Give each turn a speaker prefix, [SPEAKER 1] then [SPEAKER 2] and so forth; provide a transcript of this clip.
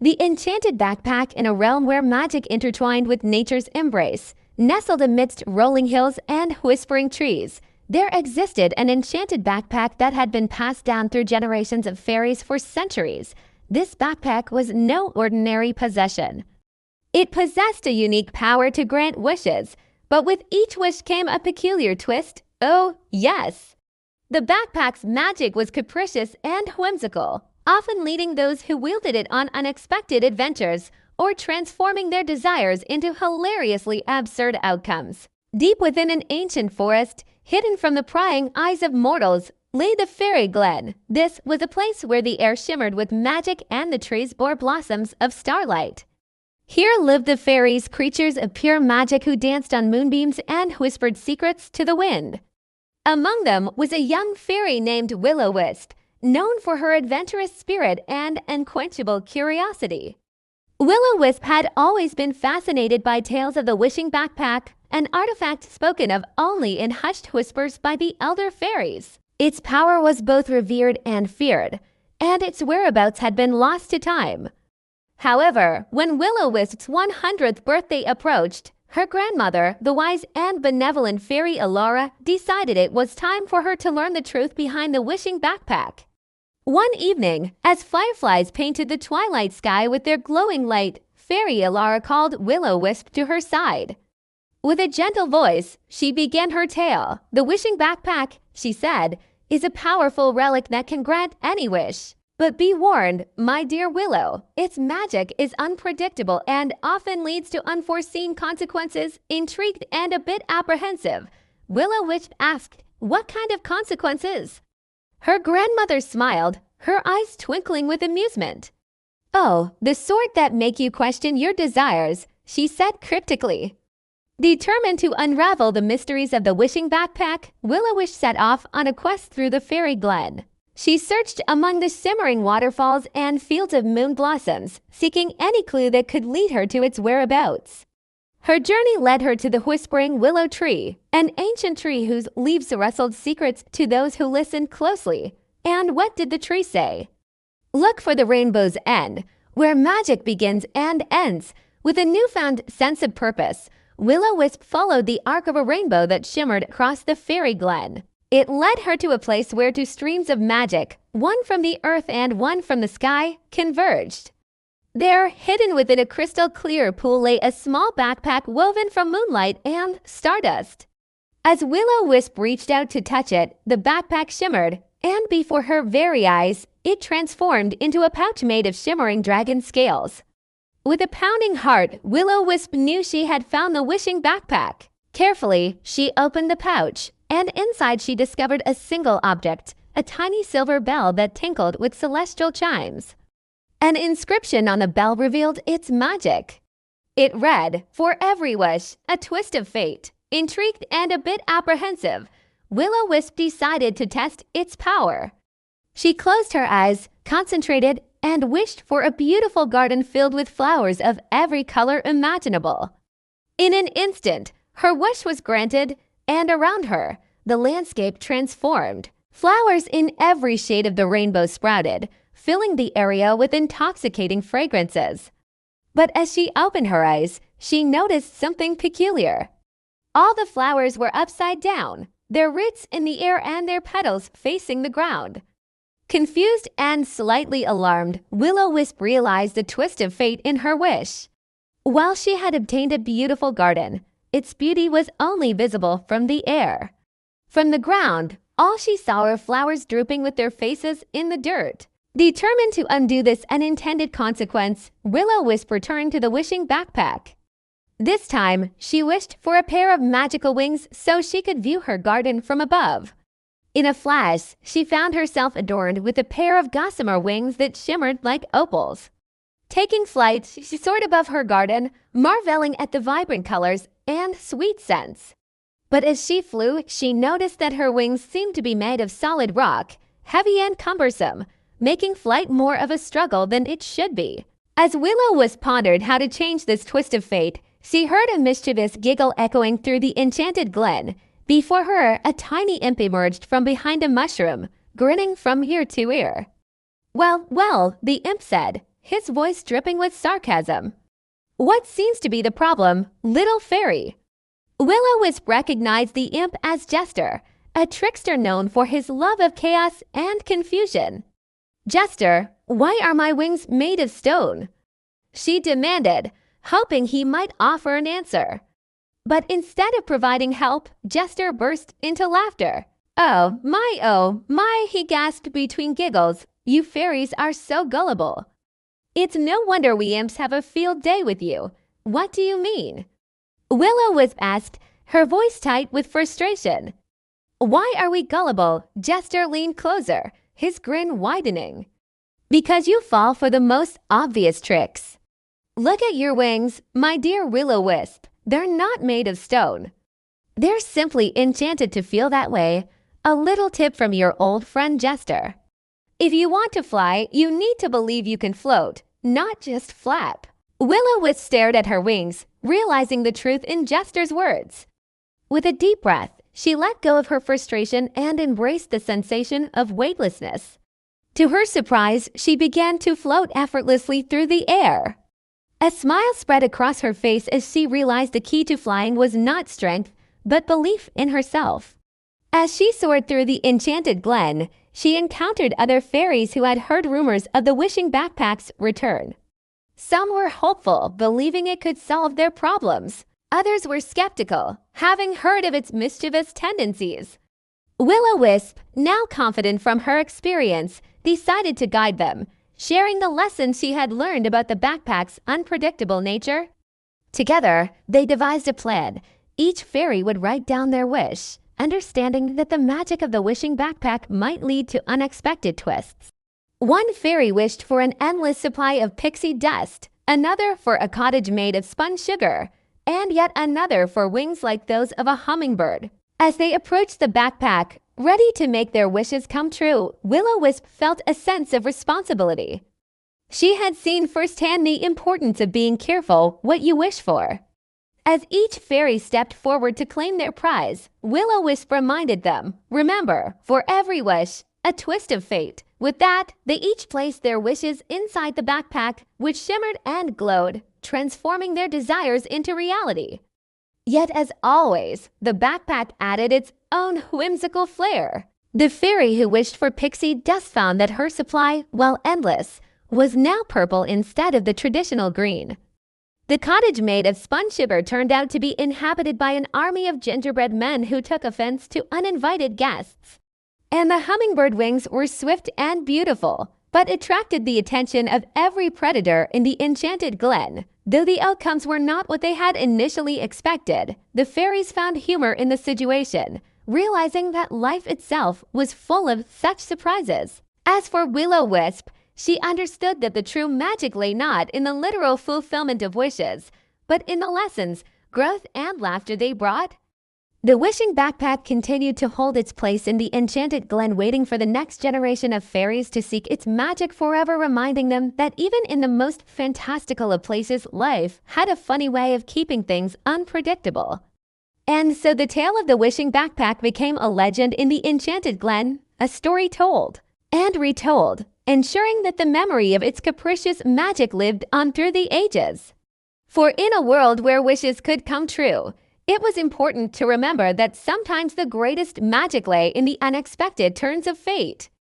[SPEAKER 1] The enchanted backpack in a realm where magic intertwined with nature's embrace. Nestled amidst rolling hills and whispering trees, there existed an enchanted backpack that had been passed down through generations of fairies for centuries. This backpack was no ordinary possession. It possessed a unique power to grant wishes, but with each wish came a peculiar twist. Oh, yes! The backpack's magic was capricious and whimsical, often leading those who wielded it on unexpected adventures or transforming their desires into hilariously absurd outcomes. Deep within an ancient forest, hidden from the prying eyes of mortals, lay the Fairy Glen. This was a place where the air shimmered with magic and the trees bore blossoms of starlight. Here lived the fairies, creatures of pure magic who danced on moonbeams and whispered secrets to the wind. Among them was a young fairy named Will-O-Wisp, known for her adventurous spirit and unquenchable curiosity. Will-O-Wisp had always been fascinated by tales of the Wishing Backpack, an artifact spoken of only in hushed whispers by the elder fairies. Its power was both revered and feared, and its whereabouts had been lost to time. However, when Will-O-Wisp's 100th birthday approached, her grandmother, the wise and benevolent fairy Alara, decided it was time for her to learn the truth behind the Wishing Backpack. One evening, as fireflies painted the twilight sky with their glowing light, Fairy Alara called Will-O-Wisp to her side. With a gentle voice, she began her tale. The Wishing Backpack, she said, is a powerful relic that can grant any wish. But be warned, my dear Willow, its magic is unpredictable and often leads to unforeseen consequences. Intrigued and a bit apprehensive, Will-O-Wisp asked, "What kind of consequences?" Her grandmother smiled, her eyes twinkling with amusement. "Oh, the sort that make you question your desires," she said cryptically. Determined to unravel the mysteries of the Wishing Backpack, Will-O-Wisp set off on a quest through the Fairy Glen. She searched among the shimmering waterfalls and fields of moon blossoms, seeking any clue that could lead her to its whereabouts. Her journey led her to the Whispering Willow Tree, an ancient tree whose leaves rustled secrets to those who listened closely. And what did the tree say? Look for the rainbow's end, where magic begins and ends. With a newfound sense of purpose, Will-O-Wisp followed the arc of a rainbow that shimmered across the Fairy Glen. It led her to a place where two streams of magic, one from the earth and one from the sky, converged. There, hidden within a crystal-clear pool, lay a small backpack woven from moonlight and stardust. As Will-O-Wisp reached out to touch it, the backpack shimmered, and before her very eyes, it transformed into a pouch made of shimmering dragon scales. With a pounding heart, Will-O-Wisp knew she had found the Wishing Backpack. Carefully, she opened the pouch, and inside she discovered a single object, a tiny silver bell that tinkled with celestial chimes. An inscription on the bell revealed its magic. It read, "For every wish, a twist of fate." Intrigued and a bit apprehensive, Will-O-Wisp decided to test its power. She closed her eyes, concentrated, and wished for a beautiful garden filled with flowers of every color imaginable. In an instant, her wish was granted, and around her, the landscape transformed. Flowers in every shade of the rainbow sprouted, filling the area with intoxicating fragrances. But as she opened her eyes, she noticed something peculiar. All the flowers were upside down, their roots in the air and their petals facing the ground. Confused and slightly alarmed, Will-O-Wisp realized the twist of fate in her wish. While she had obtained a beautiful garden, its beauty was only visible from the air. From the ground, all she saw were flowers drooping with their faces in the dirt. Determined to undo this unintended consequence, Will-O-Wisp returned to the Wishing Backpack. This time, she wished for a pair of magical wings so she could view her garden from above. In a flash, she found herself adorned with a pair of gossamer wings that shimmered like opals. Taking flight, she soared above her garden, marveling at the vibrant colors and sweet scents. But as she flew, she noticed that her wings seemed to be made of solid rock, heavy and cumbersome, making flight more of a struggle than it should be. As Will-O-Wisp pondered how to change this twist of fate, she heard a mischievous giggle echoing through the enchanted glen. Before her, a tiny imp emerged from behind a mushroom, grinning from ear to ear. Well, the imp said, his voice dripping with sarcasm. "What seems to be the problem, little fairy?" Will-O-Wisp recognized the imp as Jester, a trickster known for his love of chaos and confusion. "Jester, why are my wings made of stone?" she demanded, hoping he might offer an answer. But instead of providing help, Jester burst into laughter. Oh my, he gasped between giggles. "You fairies are so gullible. It's no wonder we imps have a field day with you. What do you mean?" Will-O-Wisp asked, her voice tight with frustration. "Why are we gullible?" Jester leaned closer, his grin widening. "Because you fall for the most obvious tricks. Look at your wings, my dear Will-O-Wisp. They're not made of stone. They're simply enchanted to feel that way. A little tip from your old friend Jester. If you want to fly, you need to believe you can float, not just flap." Will-O-Wisp stared at her wings, realizing the truth in Jester's words. With a deep breath, she let go of her frustration and embraced the sensation of weightlessness. To her surprise, she began to float effortlessly through the air. A smile spread across her face as she realized the key to flying was not strength, but belief in herself. As she soared through the enchanted glen, she encountered other fairies who had heard rumors of the Wishing Backpack's return. Some were hopeful, believing it could solve their problems. Others were skeptical, having heard of its mischievous tendencies. Will-O-Wisp, now confident from her experience, decided to guide them, sharing the lessons she had learned about the backpack's unpredictable nature. Together, they devised a plan. Each fairy would write down their wish, understanding that the magic of the Wishing Backpack might lead to unexpected twists. One fairy wished for an endless supply of pixie dust, another for a cottage made of spun sugar, and yet another for wings like those of a hummingbird. As they approached the backpack, ready to make their wishes come true, Will-O-Wisp felt a sense of responsibility. She had seen firsthand the importance of being careful what you wish for. As each fairy stepped forward to claim their prize, Will-O-Wisp reminded them, "Remember, for every wish, a twist of fate." With that, they each placed their wishes inside the backpack, which shimmered and glowed, transforming their desires into reality. Yet as always, the backpack added its own whimsical flair. The fairy who wished for pixie dust found that her supply, while endless, was now purple instead of the traditional green. The cottage made of spun sugar turned out to be inhabited by an army of gingerbread men who took offense to uninvited guests. And the hummingbird wings were swift and beautiful, but attracted the attention of every predator in the enchanted glen. Though the outcomes were not what they had initially expected, the fairies found humor in the situation, realizing that life itself was full of such surprises. As for Will-O-Wisp, she understood that the true magic lay not in the literal fulfillment of wishes, but in the lessons, growth, and laughter they brought. The Wishing Backpack continued to hold its place in the enchanted glen, waiting for the next generation of fairies to seek its magic, forever reminding them that even in the most fantastical of places, life had a funny way of keeping things unpredictable. And so the tale of the Wishing Backpack became a legend in the enchanted glen, a story told and retold, ensuring that the memory of its capricious magic lived on through the ages. For in a world where wishes could come true, it was important to remember that sometimes the greatest magic lay in the unexpected turns of fate.